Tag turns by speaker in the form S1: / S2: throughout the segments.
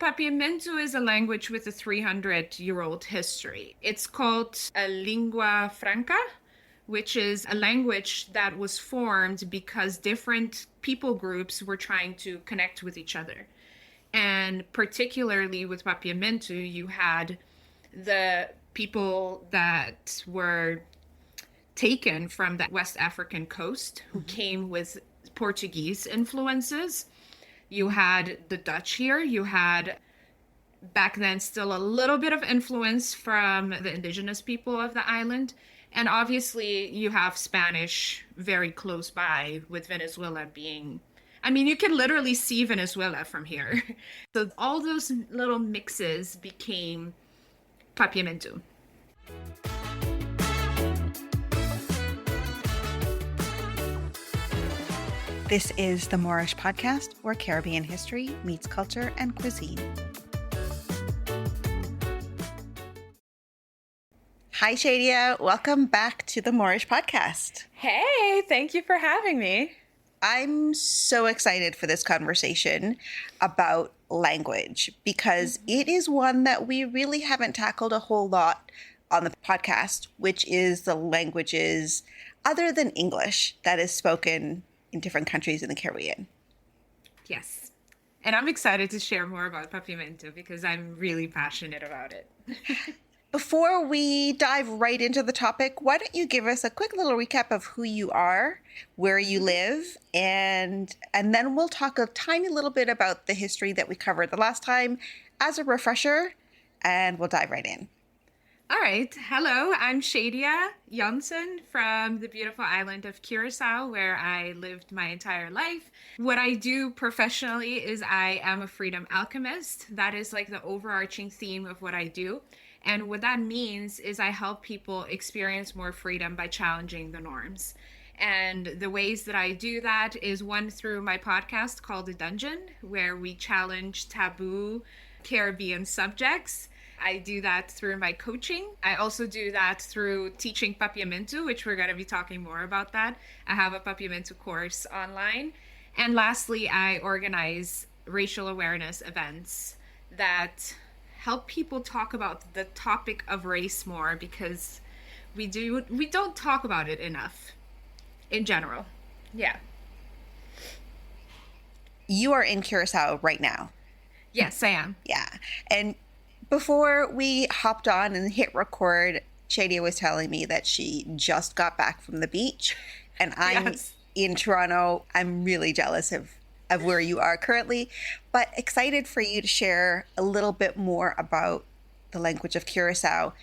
S1: Papiamentu is a language with a 300-year-old history. It's called a lingua franca, which is a language that was formed because different people groups were trying to connect with each other. And particularly with Papiamentu, you had the people that were taken from the West African coast who came with Portuguese influences. You had the Dutch here. You had back then still a little bit of influence from the indigenous people of the island. And obviously you have Spanish very close by, with Venezuela being, I mean, you can literally see Venezuela from here. So all those little mixes became Papiamentu.
S2: This is the Moreish Podcast, where Caribbean history meets culture and cuisine. Hi, Sheedia. Welcome back to the Moreish Podcast.
S1: Hey, thank you for having me.
S2: I'm so excited for this conversation about language because it is one that we really haven't tackled a whole lot on the podcast, which is the languages other than English that is spoken in different countries in the Caribbean.
S1: Yes. And I'm excited to share more about Papiamentu because I'm really passionate about it.
S2: Before we dive right into the topic, why don't you give us a quick little recap of who you are, where you live, and then we'll talk a tiny little bit about the history that we covered the last time as a refresher, and we'll dive right in.
S1: All right. Hello, I'm Sheedia Jansen from the beautiful island of Curaçao, where I lived my entire life. What I do professionally is I am a Freedom Alchemist. That is like the overarching theme of what I do. And what that means is I help people experience more freedom by challenging the norms. And the ways that I do that is one through my podcast called The Dungeon, where we challenge taboo Caribbean subjects. I do that through my coaching. I also do that through teaching Papiamentu, which we're going to be talking more about that. I have a Papiamentu course online. And lastly, I organize racial awareness events that help people talk about the topic of race more, because we don't talk about it enough in general. Yeah.
S2: You are in Curaçao right now.
S1: Yes, I am.
S2: Yeah. And before we hopped on and hit record, Sheedia was telling me that she just got back from the beach, and I'm in Toronto. I'm really jealous of where you are currently, but excited for you to share a little bit more about the language of Curaçao.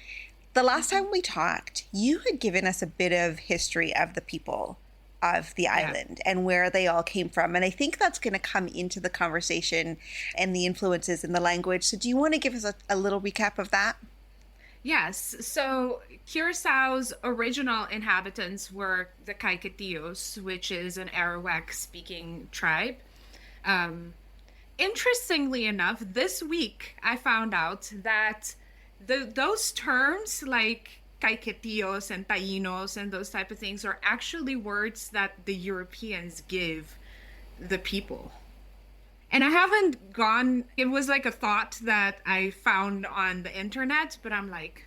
S2: The last time we talked, you had given us a bit of history of the people of the island and where they all came from. And I think that's going to come into the conversation and the influences in the language. So do you want to give us a little recap of that?
S1: Yes. So Curaçao's original inhabitants were the Caquetios, which is an Arawak-speaking tribe. Interestingly enough, this week I found out that those terms like Caquetios and Taínos and those type of things are actually words that the Europeans give the people. And I haven't it was like a thought that I found on the internet, but I'm like,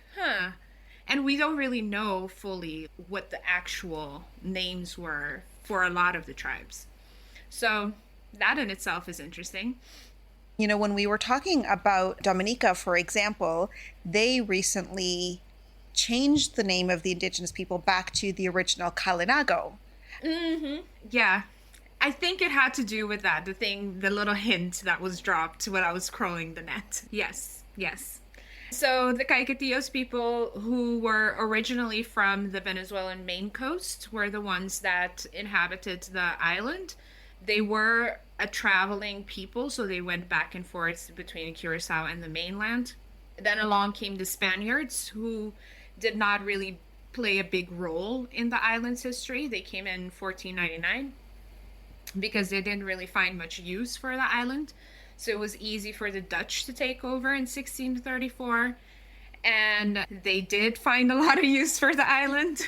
S1: And we don't really know fully what the actual names were for a lot of the tribes. So that in itself is interesting.
S2: You know, when we were talking about Dominica, for example, they recently changed the name of the indigenous people back to the original Kalinago.
S1: Mm-hmm. Yeah. I think it had to do with that, the little hint that was dropped when I was scrolling the net. Yes. So the Caquetios people, who were originally from the Venezuelan main coast, were the ones that inhabited the island. They were a traveling people, so they went back and forth between Curaçao and the mainland. Then along came the Spaniards, who did not really play a big role in the island's history. They came in 1499 because they didn't really find much use for the island. So it was easy for the Dutch to take over in 1634. And they did find a lot of use for the island,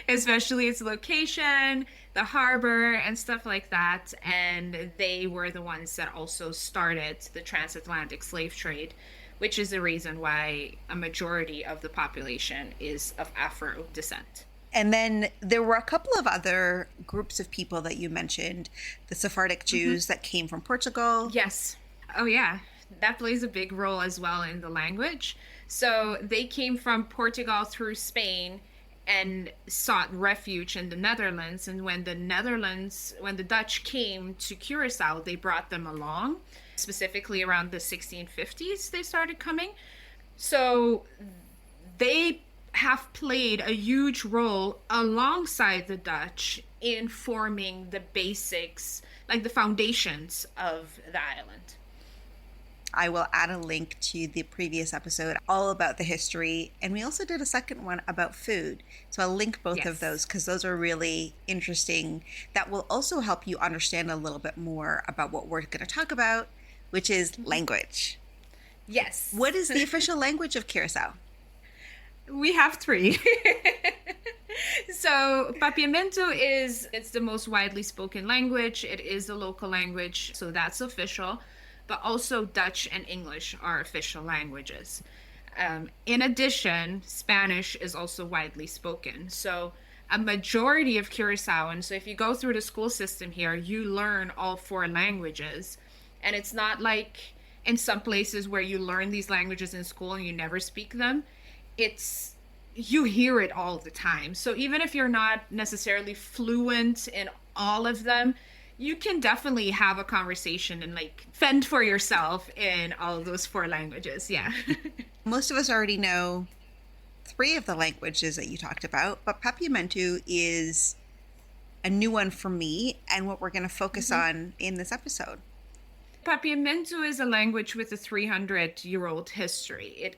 S1: especially its location. the harbor and stuff like that. And they were the ones that also started the transatlantic slave trade, which is the reason why a majority of the population is of Afro descent.
S2: And then there were a couple of other groups of people that you mentioned, the Sephardic Jews that came from Portugal.
S1: Yes. Oh, yeah. That plays a big role as well in the language. So they came from Portugal through Spain and sought refuge in the Netherlands. And when the Dutch came to Curaçao, they brought them along. Specifically around the 1650s, they started coming. So they have played a huge role alongside the Dutch in forming the basics, like the foundations of the island.
S2: I will add a link to the previous episode all about the history. And we also did a second one about food. So I'll link both of those because those are really interesting. That will also help you understand a little bit more about what we're going to talk about, which is language.
S1: Yes.
S2: What is the official language of Curaçao?
S1: We have 3. So Papiamentu it's the most widely spoken language. It is the local language, so that's official. But also Dutch and English are official languages. In addition, Spanish is also widely spoken. So a majority of Curaçaoans, so if you go through the school system here, you learn all 4 languages. And it's not like in some places where you learn these languages in school and you never speak them. You hear it all the time. So even if you're not necessarily fluent in all of them, you can definitely have a conversation and like fend for yourself in all of those 4 languages. Yeah.
S2: Most of us already know 3 of the languages that you talked about, but Papiamentu is a new one for me and what we're going to focus on in this episode.
S1: Papiamentu is a language with a 300-year-old history.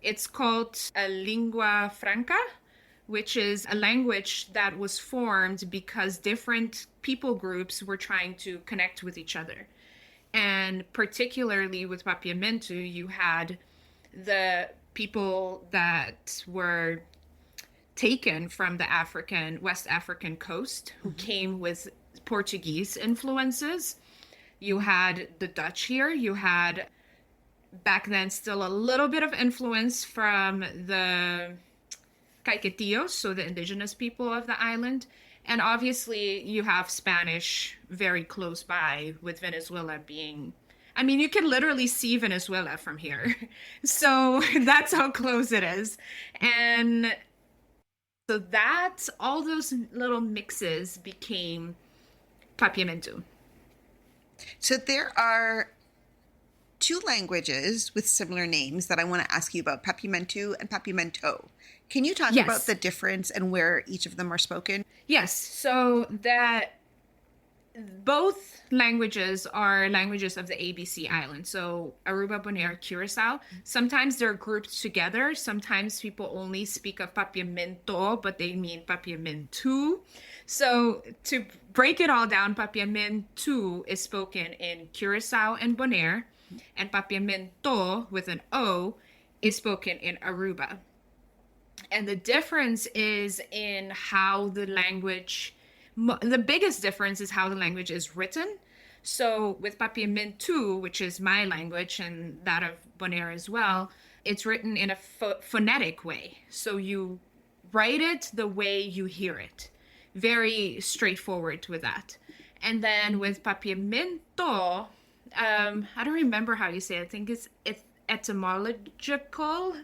S1: It's called a lingua franca, which is a language that was formed because different people groups were trying to connect with each other. And particularly with Papiamentu, you had the people that were taken from the West African coast who came with Portuguese influences. You had the Dutch here. You had back then still a little bit of influence from the Caquetios, so the indigenous people of the island. And obviously you have Spanish very close by, with Venezuela being, I mean, you can literally see Venezuela from here. So that's how close it is. And so all those little mixes became Papiamentu.
S2: So there are 2 languages with similar names that I want to ask you about, Papiamentu and Papiamento. Can you talk about the difference and where each of them are spoken?
S1: Yes. So that both languages are languages of the ABC island. So Aruba, Bonaire, Curaçao. Sometimes they're grouped together. Sometimes people only speak of Papiamento, but they mean Papiamentu. So to break it all down, Papiamentu is spoken in Curaçao and Bonaire, and Papiamento with an O is spoken in Aruba. And the difference is in how the language, the biggest difference is how the language is written. So with Papiamentu, which is my language and that of Bonaire as well, it's written in a phonetic way. So you write it the way you hear it. Very straightforward with that. And then with Papiamento, I don't remember how you say it. I think it's etymological.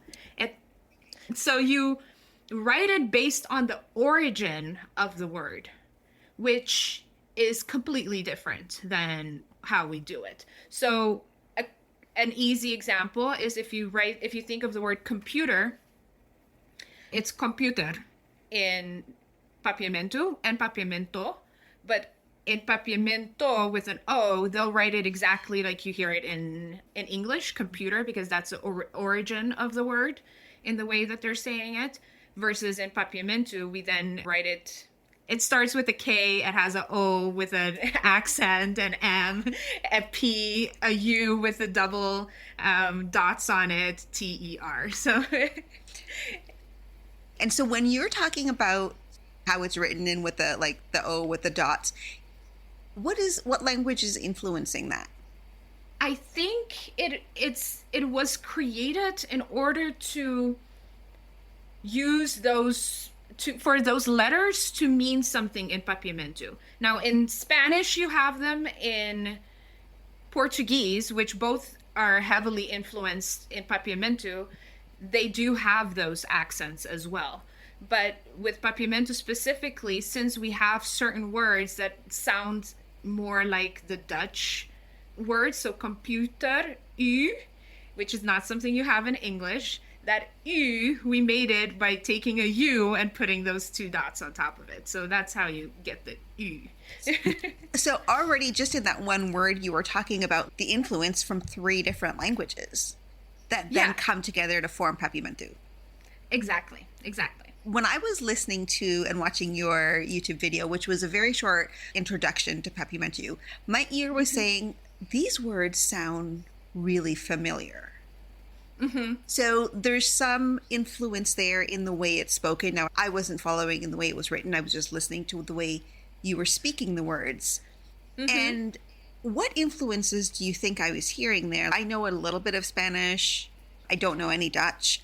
S1: So you write it based on the origin of the word, which is completely different than how we do it. So an easy example is if you think of the word computer, it's computer in Papiamentu and Papiamento, but in Papiamento with an O, they'll write it exactly like you hear it in English, computer, because that's the origin of the word in the way that they're saying it. Versus in Papiamentu, we then write it starts with a K, it has a O with an accent, an M, a P, a U with a double dots on it, TER. So,
S2: and so when you're talking about how it's written in with the like the O with the dots. What language is influencing that?
S1: I think it was created in order to use those for those letters to mean something in Papiamentu. Now in Spanish you have them, in Portuguese, which both are heavily influenced in Papiamentu, they do have those accents as well. But with Papiamentu specifically, since we have certain words that sound more like the Dutch words, so computer, u, which is not something you have in English, that u, we made it by taking a U and putting those two dots on top of it. So that's how you get the u.
S2: So already just in that one word, you were talking about the influence from 3 different languages that then come together to form Papiamentu.
S1: Exactly.
S2: When I was listening to and watching your YouTube video, which was a very short introduction to Papiamentu, my ear was saying, these words sound really familiar.
S1: Mm-hmm.
S2: So there's some influence there in the way it's spoken. Now, I wasn't following in the way it was written. I was just listening to the way you were speaking the words. Mm-hmm. And what influences do you think I was hearing there? I know a little bit of Spanish. I don't know any Dutch.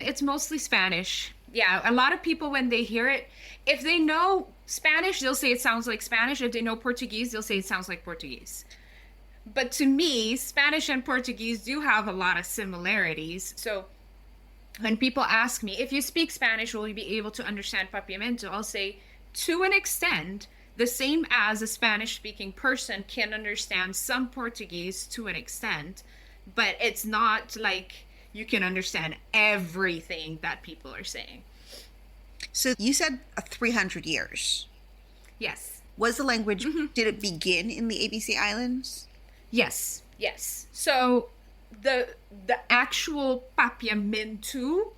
S1: It's mostly Spanish. Yeah, a lot of people, when they hear it, if they know Spanish, they'll say it sounds like Spanish. If they know Portuguese, they'll say it sounds like Portuguese. But to me, Spanish and Portuguese do have a lot of similarities. So when people ask me, if you speak Spanish, will you be able to understand Papiamentu? I'll say, to an extent, the same as a Spanish-speaking person can understand some Portuguese to an extent, but it's not like you can understand everything that people are saying.
S2: So you said 300 years.
S1: Yes.
S2: Was the language, did it begin in the ABC Islands?
S1: Yes. So the actual Papiamentu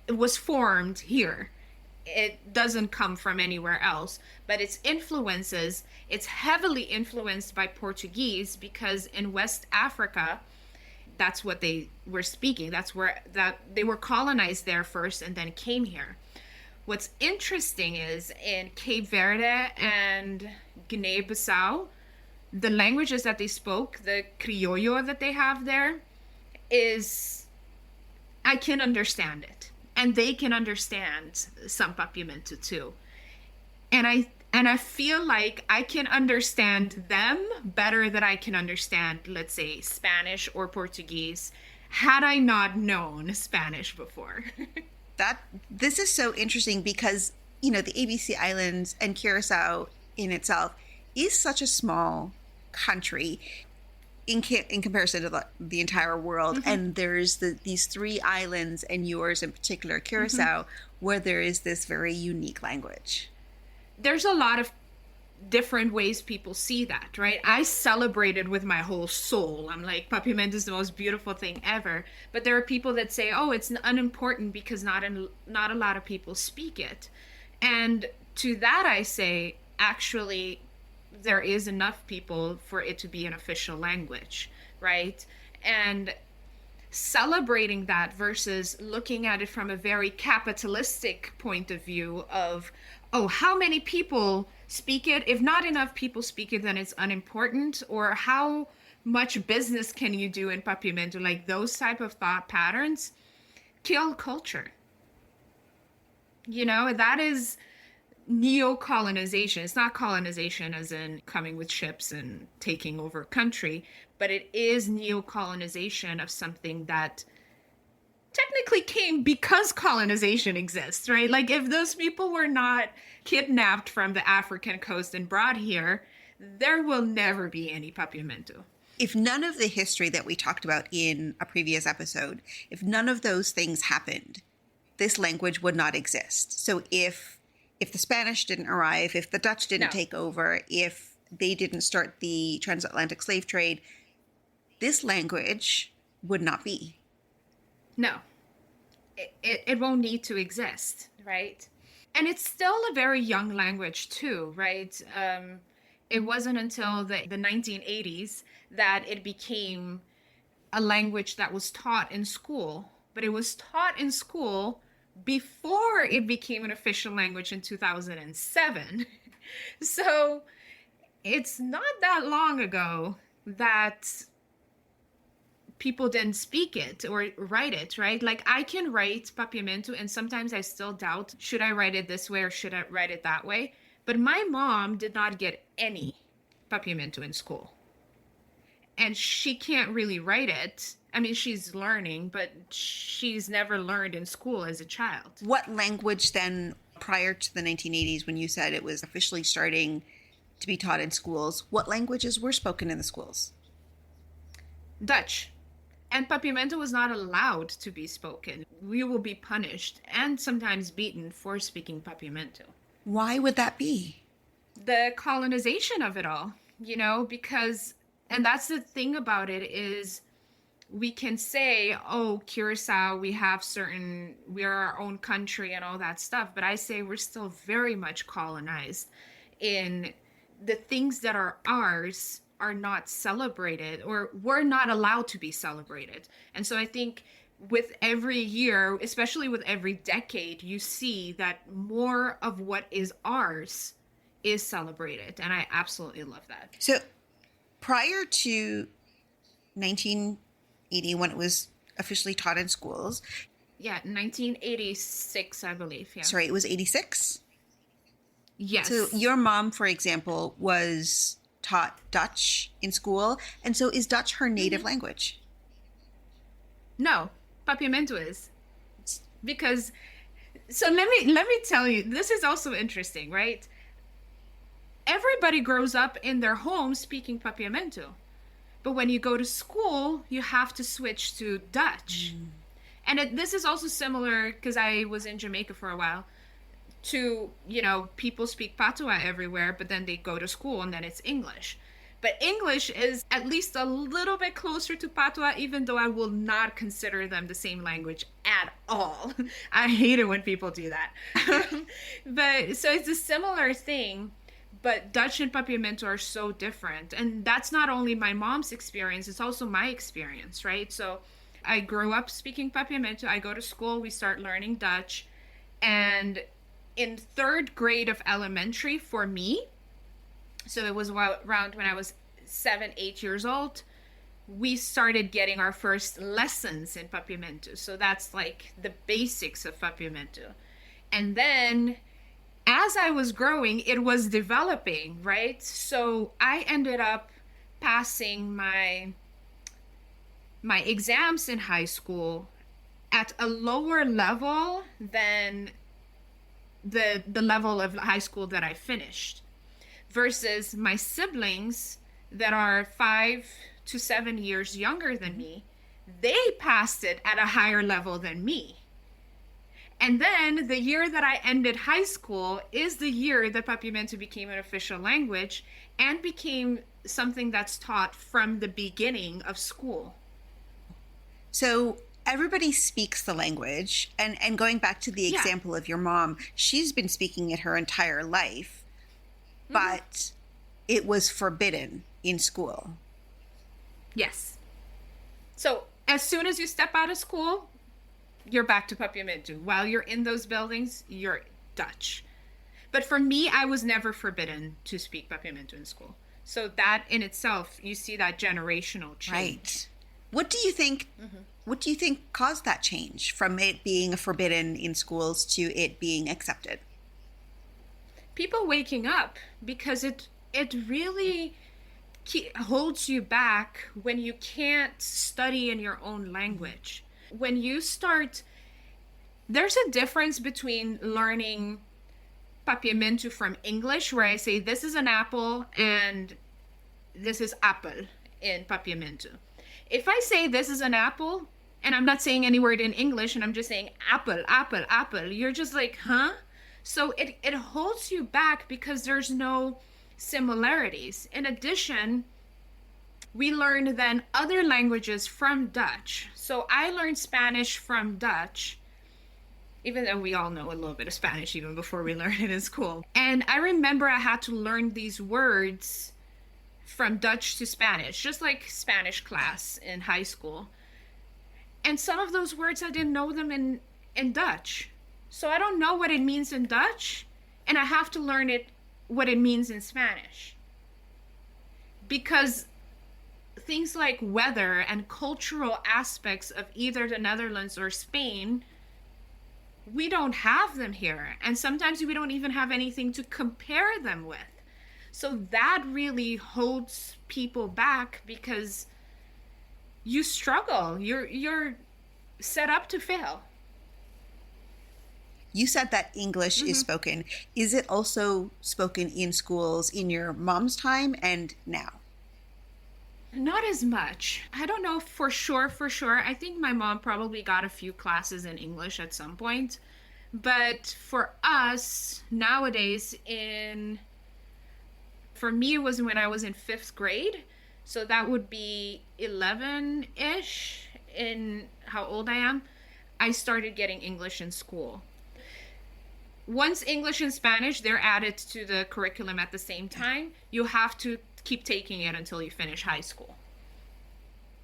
S1: was formed here. It doesn't come from anywhere else, but its influences, it's heavily influenced by Portuguese, because in West Africa, that's what they were speaking. That they were colonized there first and then came here. What's interesting is in Cape Verde and Guinea-Bissau, the languages that they spoke, the criollo that they have there, I can understand it. And they can understand some Papiamentu too. And I feel like I can understand them better than I can understand, let's say, Spanish or Portuguese, had I not known Spanish before.
S2: This is so interesting because, the ABC Islands and Curaçao in itself is such a small country in comparison to the entire world. Mm-hmm. And there's these 3 islands, and yours in particular, Curaçao, where there is this very unique language.
S1: There's a lot of different ways people see that, right? I celebrated with my whole soul. I'm like, Papiamentu is the most beautiful thing ever. But there are people that say, oh, it's unimportant because not a lot of people speak it. And to that I say, actually, there is enough people for it to be an official language, right? And celebrating that versus looking at it from a very capitalistic point of view of, oh, how many people speak it? If not enough people speak it, then it's unimportant. Or how much business can you do in Papiamentu? Like those type of thought patterns kill culture. That is neo-colonization. It's not colonization as in coming with ships and taking over a country, but it is neo-colonization of something that technically came because colonization exists, right? Like if those people were not kidnapped from the African coast and brought here, there will never be any Papiamentu.
S2: If none of the history that we talked about in a previous episode, if none of those things happened, this language would not exist. So if the Spanish didn't arrive, if the Dutch didn't take over, if they didn't start the transatlantic slave trade, this language would not be.
S1: No, it won't need to exist, right? And it's still a very young language too, right? It wasn't until the 1980s that it became a language that was taught in school, but it was taught in school before it became an official language in 2007. So it's not that long ago that people didn't speak it or write it, right? Like I can write Papiamentu and sometimes I still doubt, should I write it this way or should I write it that way? But my mom did not get any Papiamentu in school. And she can't really write it. I mean, she's learning, but she's never learned in school as a child.
S2: What language then, prior to the 1980s, when you said it was officially starting to be taught in schools, what languages were spoken in the schools?
S1: Dutch. And Papiamentu was not allowed to be spoken. We will be punished and sometimes beaten for speaking Papiamentu.
S2: Why would that be?
S1: The colonization of it all, because, and that's the thing about it is we can say, oh, Curaçao, we are our own country and all that stuff. But I say we're still very much colonized in the things that are ours are not celebrated or were not allowed to be celebrated. And so I think with every year, especially with every decade, you see that more of what is ours is celebrated. And I absolutely love that.
S2: So prior to 1980, when it was officially taught in schools.
S1: Yeah, 1986, I believe. Yeah.
S2: Sorry, it was 86?
S1: Yes.
S2: So your mom, for example, was taught Dutch in school. And so is Dutch her native language?
S1: No, Papiamentu is. Because, so let me tell you, this is also interesting, right? Everybody grows up in their home speaking Papiamentu. But when you go to school, you have to switch to Dutch. And this is also similar, because I was in Jamaica for a while, to, people speak Patois everywhere, but then they go to school and then it's English. But English is at least a little bit closer to Patois, even though I will not consider them the same language at all. I hate it when people do that. But so it's a similar thing, but Dutch and Papiamentu are so different. And that's not only my mom's experience, it's also my experience, right? So I grew up speaking Papiamentu. I go to school, we start learning Dutch. And in third grade of elementary for me, so it was around when I was 7, 8 years old, we started getting our first lessons in Papiamentu. So that's like the basics of Papiamentu. And then as I was growing, it was developing, right? So I ended up passing my exams in high school at a lower level than the level of high school that I finished, versus my siblings that are 5 to 7 years younger than me. They passed it at a higher level than me. And then the year that I ended high school is the year that Papiamentu became an official language and became something that's taught from the beginning of school.
S2: So everybody speaks the language. And going back to the example of your mom, she's been speaking it her entire life, but it was forbidden in school.
S1: Yes. So as soon as you step out of school, you're back to Papiamentu. While you're in those buildings, you're Dutch. But for me, I was never forbidden to speak Papiamentu in school. So that in itself, you see that generational change.
S2: Right. What do you think? What do you think caused that change from it being forbidden in schools to it being accepted?
S1: People waking up, because it really holds you back when you can't study in your own language. When you start, there's a difference between learning Papiamentu from English, where I say this is an apple and this is apple in Papiamentu. If I say this is an apple and I'm not saying any word in English and I'm just saying apple, apple, apple, you're just like, huh? So it holds you back because there's no similarities. In addition, we learned then other languages from Dutch. So I learned Spanish from Dutch, even though we all know a little bit of Spanish even before we learned it in school. And I remember I had to learn these words from Dutch to Spanish, just like Spanish class in high school. And some of those words, I didn't know them in Dutch. So I don't know what it means in Dutch, and I have to learn what it means in Spanish. Because things like weather and cultural aspects of either the Netherlands or Spain, we don't have them here. And sometimes we don't even have anything to compare them with. So that really holds people back because you struggle. You're set up to fail.
S2: You said that English is spoken. Is it also spoken in schools in your mom's time and now?
S1: Not as much. I don't know for sure. I think my mom probably got a few classes in English at some point. But for us nowadays, for me, it was when I was in 5th grade. So that would be 11-ish in how old I am. I started getting English in school. Once English and Spanish, they're added to the curriculum at the same time. You have to keep taking it until you finish high school.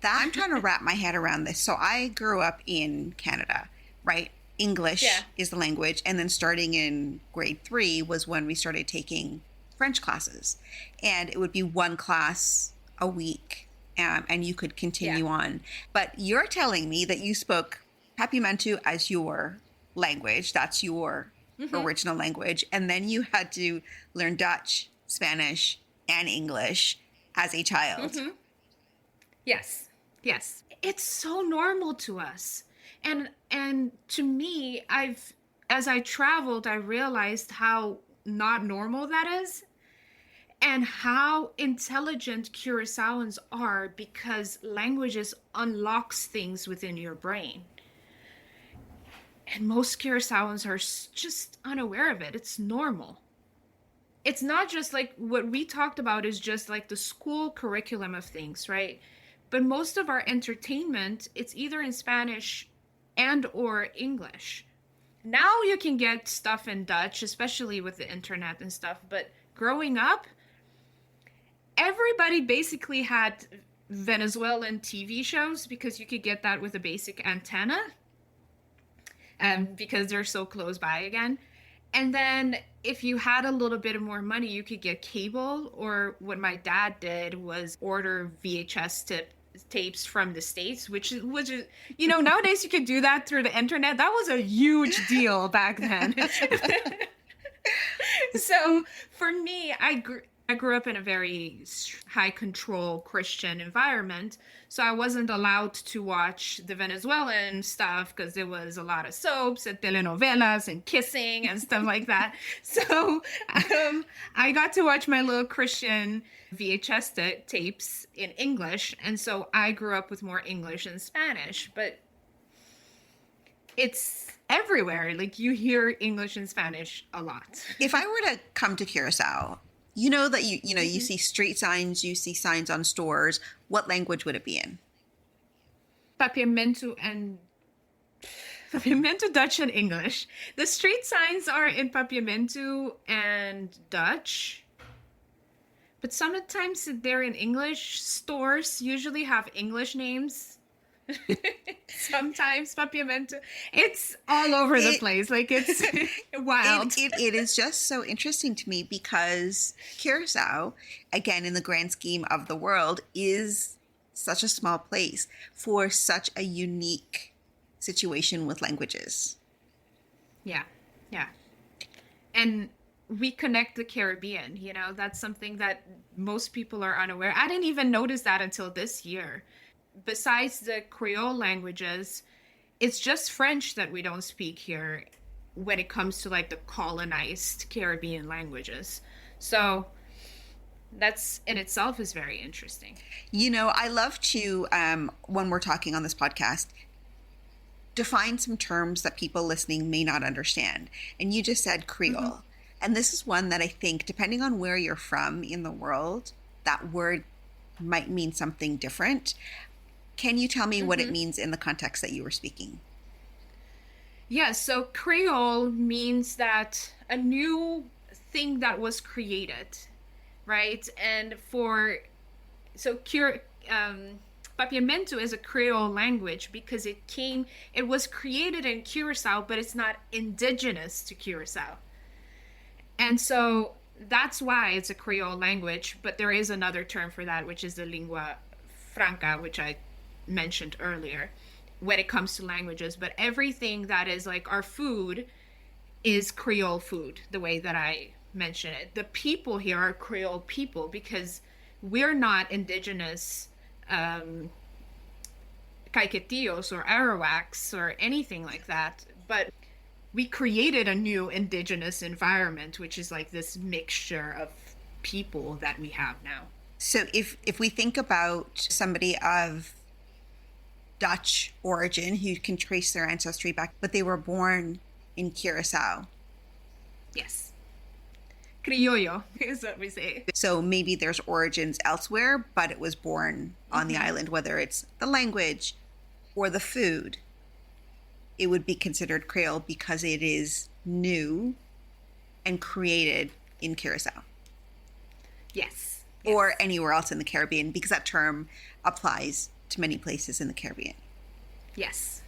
S2: I'm trying to wrap my head around this. So I grew up in Canada, right? English is the language. And then starting in grade 3 was when we started taking French classes. And it would be one class a week. And you could continue on. But you're telling me that you spoke Papiamentu as your language. That's your original language. And then you had to learn Dutch, Spanish, and English as a child.
S1: Yes. It's so normal to us. And to me, as I traveled, I realized how not normal that is and how intelligent Curaçaoans are because languages unlocks things within your brain. And most Curaçaoans are just unaware of it. It's normal. It's not just like what we talked about is just like the school curriculum of things, right? But most of our entertainment, it's either in Spanish and or English. Now you can get stuff in Dutch, especially with the internet and stuff. But growing up, everybody basically had Venezuelan TV shows because you could get that with a basic antenna. Because they're so close by again. And then if you had a little bit more money, you could get cable, or what my dad did was order VHS tapes from the States, which is, nowadays you could do that through the internet. That was a huge deal back then. So for me, I grew up in a very high control Christian environment. So I wasn't allowed to watch the Venezuelan stuff because there was a lot of soaps and telenovelas and kissing and stuff like that. So I got to watch my little Christian VHS tapes in English. And so I grew up with more English and Spanish. But it's everywhere. Like you hear English and Spanish a lot.
S2: If I were to come to Curaçao, you know that you see street signs, you see signs on stores. What language would it be in?
S1: Papiamentu, Dutch, and English. The street signs are in Papiamentu and Dutch. But sometimes they're in English. Stores usually have English names. Sometimes Papiamentu. It's all over the place. Like it's wild.
S2: It is just so interesting to me because Curaçao, again, in the grand scheme of the world, is such a small place for such a unique situation with languages.
S1: Yeah. And we connect the Caribbean, that's something that most people are unaware. I didn't even notice that until this year. Besides the Creole languages, it's just French that we don't speak here when it comes to like the colonized Caribbean languages. So that's in itself is very interesting.
S2: I love to, when we're talking on this podcast, define some terms that people listening may not understand. And you just said Creole. And this is one that I think, depending on where you're from in the world, that word might mean something different. Can you tell me what it means in the context that you were speaking?
S1: Yeah, so Creole means that a new thing that was created, right? And Papiamentu is a Creole language because it was created in Curaçao, but it's not indigenous to Curaçao. And so that's why it's a Creole language, but there is another term for that, which is the lingua franca, which I mentioned earlier, when it comes to languages. But everything that is like our food is Creole food, the way that I mention it. The people here are Creole people because we're not indigenous Caquetios or Arawaks or anything like that, but we created a new indigenous environment, which is like this mixture of people that we have now.
S2: So if we think about somebody of Dutch origin who can trace their ancestry back, but they were born in Curaçao.
S1: Yes. Criollo is what we say.
S2: So maybe there's origins elsewhere, but it was born on the island, whether it's the language or the food. It would be considered Creole because it is new and created in Curaçao.
S1: Yes.
S2: Or anywhere else in the Caribbean, because that term applies to many places in the Caribbean.
S1: Yes.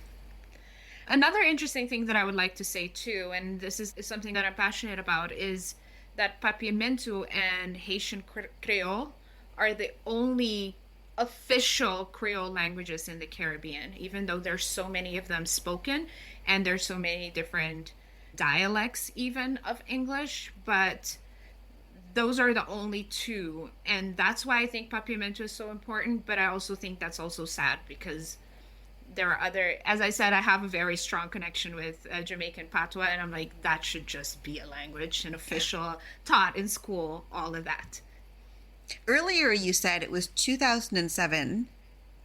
S1: Another interesting thing that I would like to say too, and this is something that I'm passionate about, is that Papiamentu and Haitian Creole are the only official Creole languages in the Caribbean, even though there's so many of them spoken and there's so many different dialects even of English, but those are the only two. And that's why I think Papiamentu is so important, but I also think that's also sad because there are other, as I said, I have a very strong connection with Jamaican Patois, and I'm like, that should just be a language, an official, taught in school, all of that.
S2: Earlier you said it was 2007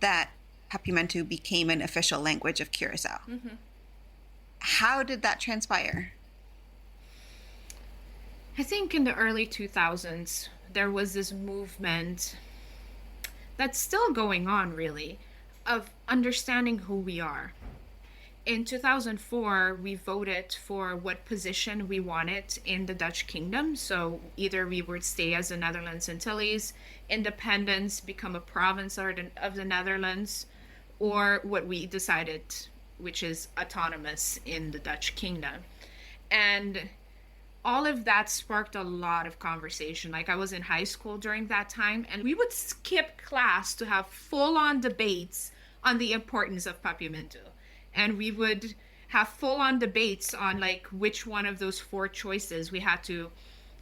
S2: that Papiamentu became an official language of Curaçao. Mm-hmm. How did that transpire?
S1: I think in the early 2000s, there was this movement that's still going on, really, of understanding who we are. In 2004, we voted for what position we wanted in the Dutch kingdom. So either we would stay as the Netherlands Antilles, independence, become a province of the Netherlands, or what we decided, which is autonomous in the Dutch kingdom. And all of that sparked a lot of conversation. Like, I was in high school during that time, and we would skip class to have full-on debates on the importance of Papiamentu. And we would have full-on debates on, like, which one of those four choices we had to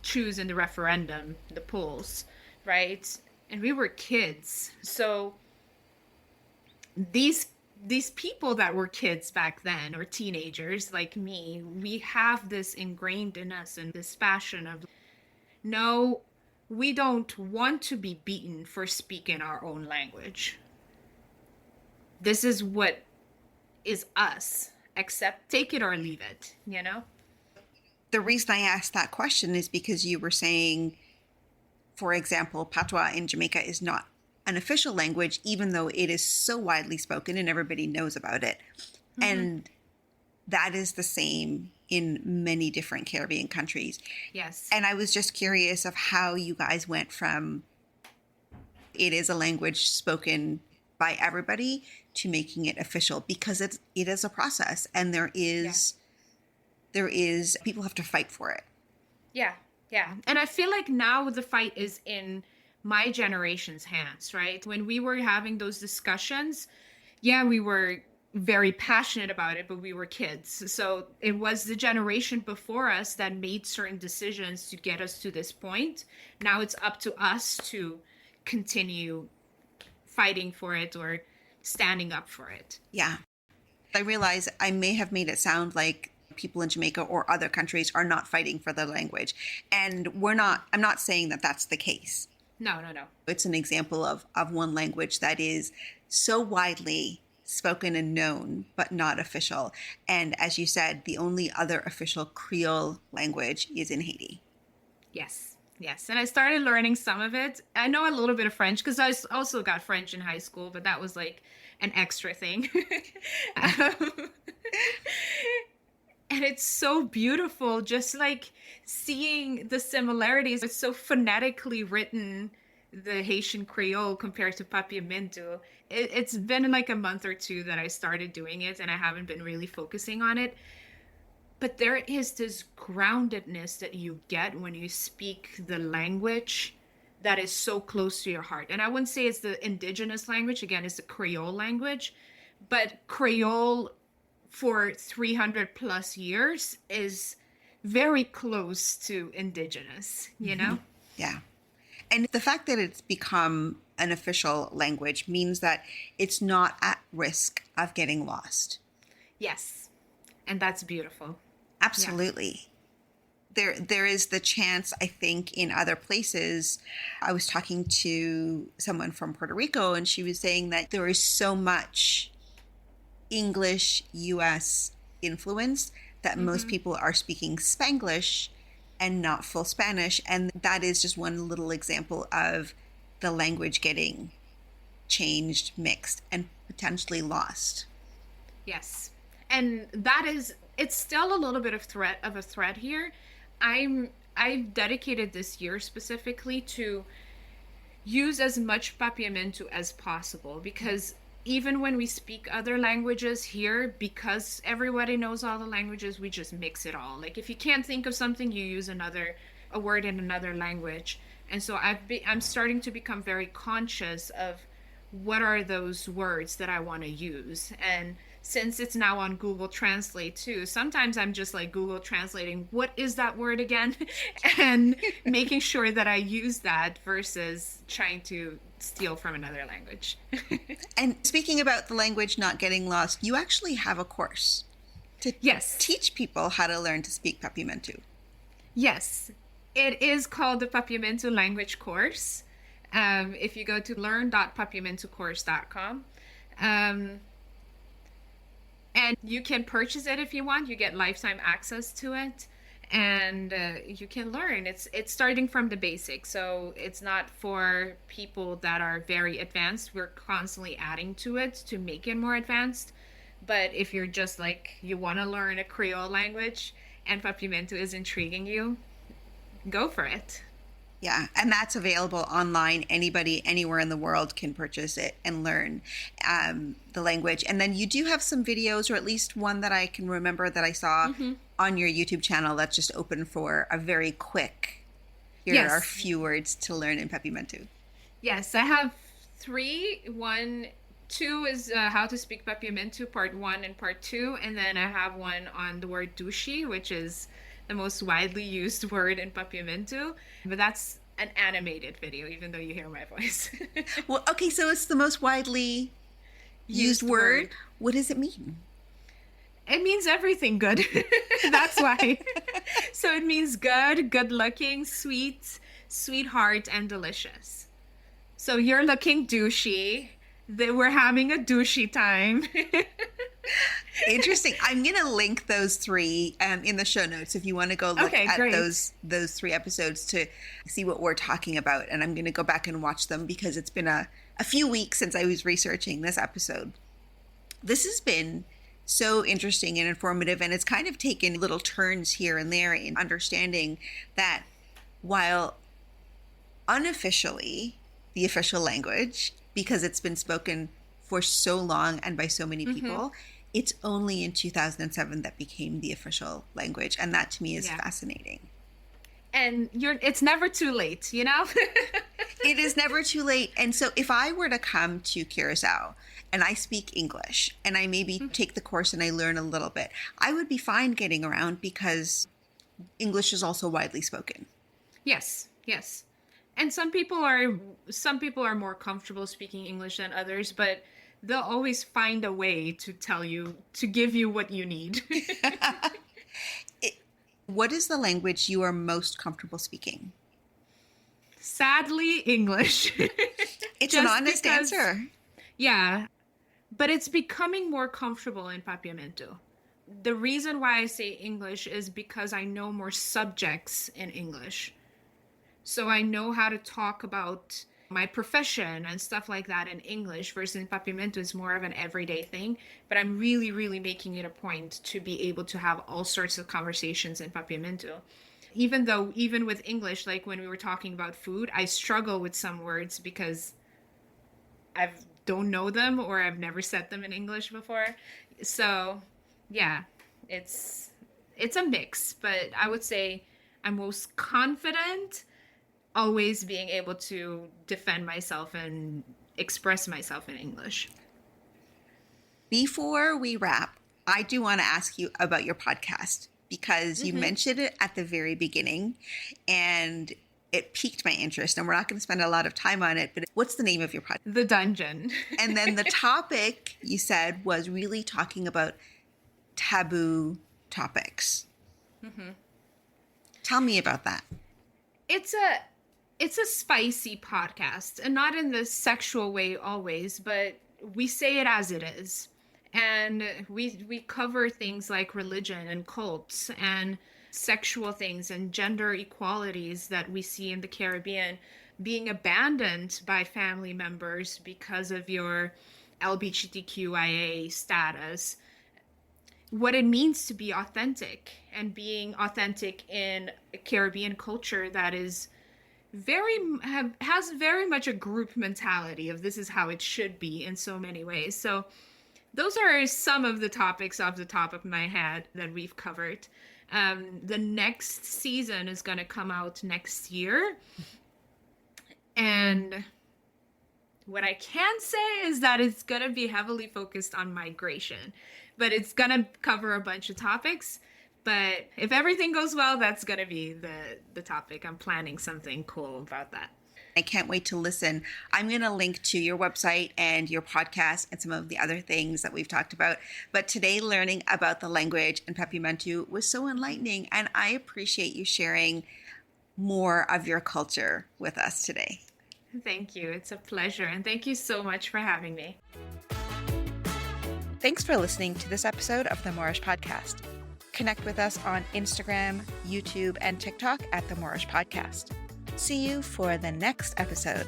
S1: choose in the referendum, the polls, right? And we were kids. So these people that were kids back then, or teenagers like me, we have this ingrained in us and this passion of, no, we don't want to be beaten for speaking our own language. This is what is us. Accept, take it or leave it, you know?
S2: The reason I asked that question is because you were saying, for example, Patois in Jamaica is not an official language, even though it is so widely spoken and everybody knows about it. Mm-hmm. And that is the same in many different Caribbean countries.
S1: Yes.
S2: And I was just curious of how you guys went from it is a language spoken by everybody to making it official, because it is a process, and there is people have to fight for it.
S1: Yeah. And I feel like now the fight is in my generation's hands, right? When we were having those discussions, yeah, we were very passionate about it, but we were kids. So it was the generation before us that made certain decisions to get us to this point. Now it's up to us to continue fighting for it or standing up for it.
S2: Yeah. I realize I may have made it sound like people in Jamaica or other countries are not fighting for the language. And I'm not saying that that's the case.
S1: No.
S2: It's an example of one language that is so widely spoken and known, but not official. And as you said, the only other official Creole language is in Haiti.
S1: Yes. And I started learning some of it. I know a little bit of French because I also got French in high school, but that was like an extra thing. And it's so beautiful, just like seeing the similarities. It's so phonetically written, the Haitian Creole compared to Papiamentu. it's been like a month or two that I started doing it, and I haven't been really focusing on it. But there is this groundedness that you get when you speak the language that is so close to your heart. And I wouldn't say it's the indigenous language. Again, it's the Creole language. But Creole for 300 plus years is very close to indigenous, you know?
S2: Yeah. And the fact that it's become an official language means that it's not at risk of getting lost.
S1: Yes. And that's beautiful.
S2: Absolutely. Yeah. There is the chance, I think, in other places. I was talking to someone from Puerto Rico, and she was saying that there is so much English US influence that most people are speaking Spanglish and not full Spanish. And that is just one little example of the language getting changed, mixed, and potentially lost.
S1: Yes. And that is, it's still a little bit of a threat here. I've dedicated this year specifically to use as much Papiamentu as possible, because even when we speak other languages here, because everybody knows all the languages, we just mix it all. Like if you can't think of something, you use a word in another language. And so I'm starting to become very conscious of what are those words that I want to use. And since it's now on Google Translate too, sometimes I'm just like Google translating, what is that word again? And making sure that I use that versus trying to steal from another language.
S2: And speaking about the language not getting lost, you actually have a course to teach people how to learn to speak Papiamentu.
S1: Yes, it is called the Papiamentu language course. If you go to learn.papiamentucourse.com, and you can purchase it if you want. You get lifetime access to it, and you can learn. It's starting from the basics, so it's not for people that are very advanced. We're constantly adding to it to make it more advanced. But if you're just like, you want to learn a Creole language and Papiamentu is intriguing you, go for it.
S2: Yeah, and that's available online. Anybody, anywhere in the world can purchase it and learn the language. And then you do have some videos, or at least one that I can remember that I saw on your YouTube channel that's just open for a very quick, here are a few words to learn in Papiamentu.
S1: Yes, I have 3. 2 is how to speak Papiamentu, part 1 and part 2. And then I have one on the word dushi, which is the most widely used word in Papiamentu, but that's an animated video, even though you hear my voice.
S2: Well, okay, so it's the most widely used word. What does it mean?
S1: It means everything good. That's why. So it means good, good looking, sweet, sweetheart, and delicious. So you're looking douchey. We're having a douchey time.
S2: Interesting. I'm going to link those 3 in the show notes if you want to go look at those 3 episodes to see what we're talking about. And I'm going to go back and watch them because it's been a few weeks since I was researching this episode. This has been so interesting and informative, and it's kind of taken little turns here and there in understanding that while unofficially the official language, because it's been spoken for so long and by so many people, it's only in 2007 that became the official language. And that to me is fascinating.
S1: And it's never too late, you know?
S2: It is never too late. And so if I were to come to Curaçao and I speak English and I maybe take the course and I learn a little bit, I would be fine getting around because English is also widely spoken.
S1: Yes, yes. And some people are more comfortable speaking English than others, but they'll always find a way to give you what you need.
S2: What is the language you are most comfortable speaking?
S1: Sadly, English.
S2: It's an honest answer.
S1: Yeah, but it's becoming more comfortable in Papiamentu. The reason why I say English is because I know more subjects in English. So I know how to talk about my profession and stuff like that in English, versus in Papiamentu is more of an everyday thing. But I'm really, really making it a point to be able to have all sorts of conversations in Papiamentu. Even with English, like when we were talking about food, I struggle with some words because I've don't know them or I've never said them in English before. So yeah, it's a mix, but I would say I'm most confident always being able to defend myself and express myself in English.
S2: Before we wrap, I do want to ask you about your podcast because you mentioned it at the very beginning and it piqued my interest, and we're not going to spend a lot of time on it, but what's the name of your podcast?
S1: The Dungeon.
S2: And then the topic you said was really talking about taboo topics. Tell me about that.
S1: It's a spicy podcast, and not in the sexual way always, but we say it as it is. And we cover things like religion and cults and sexual things and gender equalities that we see in the Caribbean being abandoned by family members because of your LGBTQIA status. What it means to be authentic, and being authentic in a Caribbean culture that is has very much a group mentality of this is how it should be in so many ways. So those are some of the topics off the top of my head that we've covered. The next season is going to come out next year. And what I can say is that it's going to be heavily focused on migration, but it's going to cover a bunch of topics. But if everything goes well, that's going to be the topic. I'm planning something cool about that.
S2: I can't wait to listen. I'm going to link to your website and your podcast and some of the other things that we've talked about. But today, learning about the language and Papiamentu was so enlightening, and I appreciate you sharing more of your culture with us today.
S1: Thank you. It's a pleasure. And thank you so much for having me.
S2: Thanks for listening to this episode of the Moreish Podcast. Connect with us on Instagram, YouTube, and TikTok at the Moreish Podcast. See you for the next episode.